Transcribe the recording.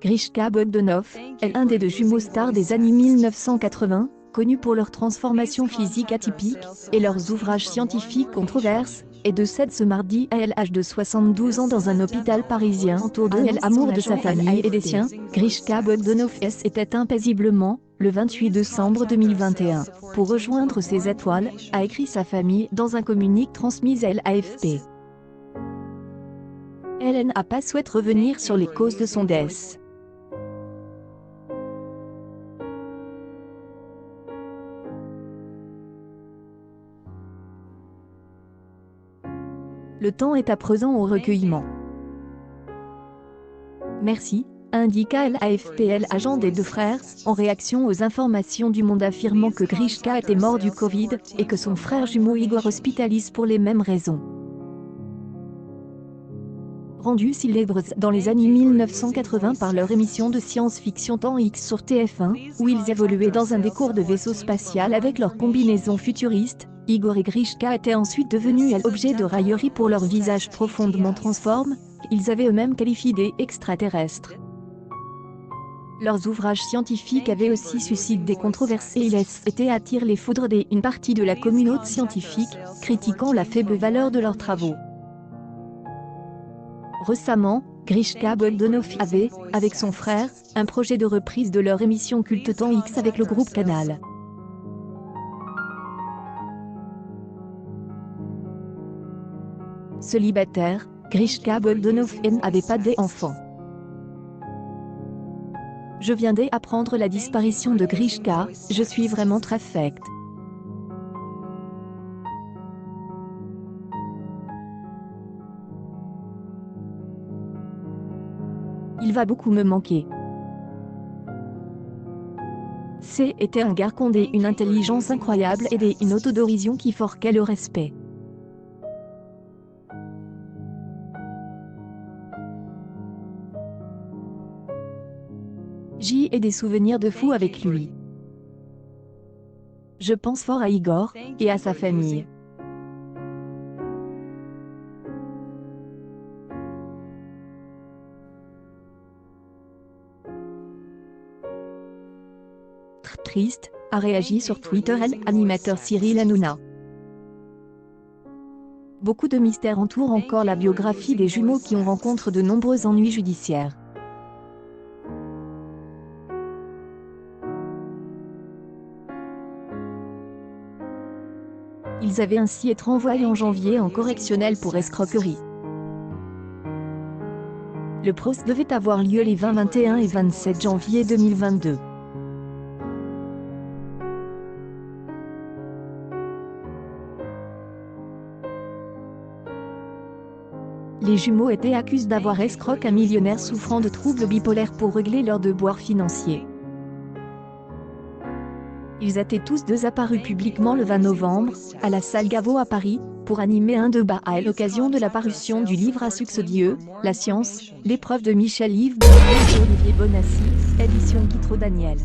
Grishka Bogdanov est un des deux jumeaux stars des années 1980, connus pour leur transformation physique atypique et leurs ouvrages scientifiques controverses, et décède ce mardi à l'âge de 72 ans dans un hôpital parisien. Autour de l'amour de sa famille et des siens, Grishka Bogdanov était impaisiblement, le 28 décembre 2021, pour rejoindre ses étoiles, a écrit sa famille dans un communiqué transmis à l'AFP. Elle n'a pas souhaité revenir sur les causes de son décès. Le temps est à présent au recueillement. Merci, indiqua l'AFP, l'agent des deux frères, en réaction aux informations du Monde affirmant que Grishka était mort du Covid et que son frère jumeau Igor hospitalise pour les mêmes raisons. Rendus célèbres dans les années 1980 par leur émission de science-fiction Temps X sur TF1, où ils évoluaient dans un décor de vaisseau spatial avec leurs combinaisons futuristes, Igor et Grishka étaient ensuite devenus l'objet de railleries pour leur visage profondément transforme, qu'ils avaient eux-mêmes qualifié d'extraterrestres. Leurs ouvrages scientifiques avaient aussi suscité des controverses et ils étaient attiré les foudres d'une partie de la communauté scientifique, critiquant la faible valeur de leurs travaux. Récemment, Grishka Bogdanov avait, avec son frère, un projet de reprise de leur émission culte Temps X avec le groupe Canal. Célibataire, Grishka Bogdanov n'avait pas d'enfants. Je viens d'apprendre la disparition de Grishka, je suis vraiment très affecté. Il va beaucoup me manquer. C'était un gars condé, une intelligence incroyable et une autodérision qui forquait le respect. J'y ai des souvenirs de fou avec lui. Je pense fort à Igor et à sa famille. Triste, a réagi sur Twitter l'animateur Cyril Hanouna. Beaucoup de mystères entourent encore la biographie des jumeaux qui ont rencontré de nombreux ennuis judiciaires. Ils avaient ainsi été envoyés en janvier en correctionnel pour escroquerie. Le procès devait avoir lieu les 20, 21 et 27 janvier 2022. Les jumeaux étaient accusés d'avoir escroqué un millionnaire souffrant de troubles bipolaires pour régler leurs devoirs financiers. Ils étaient tous deux apparus publiquement le 20 novembre, à la salle Gaveau à Paris, pour animer un débat à l'occasion de la parution du livre à succès Dieu, la science, l'épreuve de Michel-Yves Bouvier et Olivier Bonassi, édition Guitro Daniel.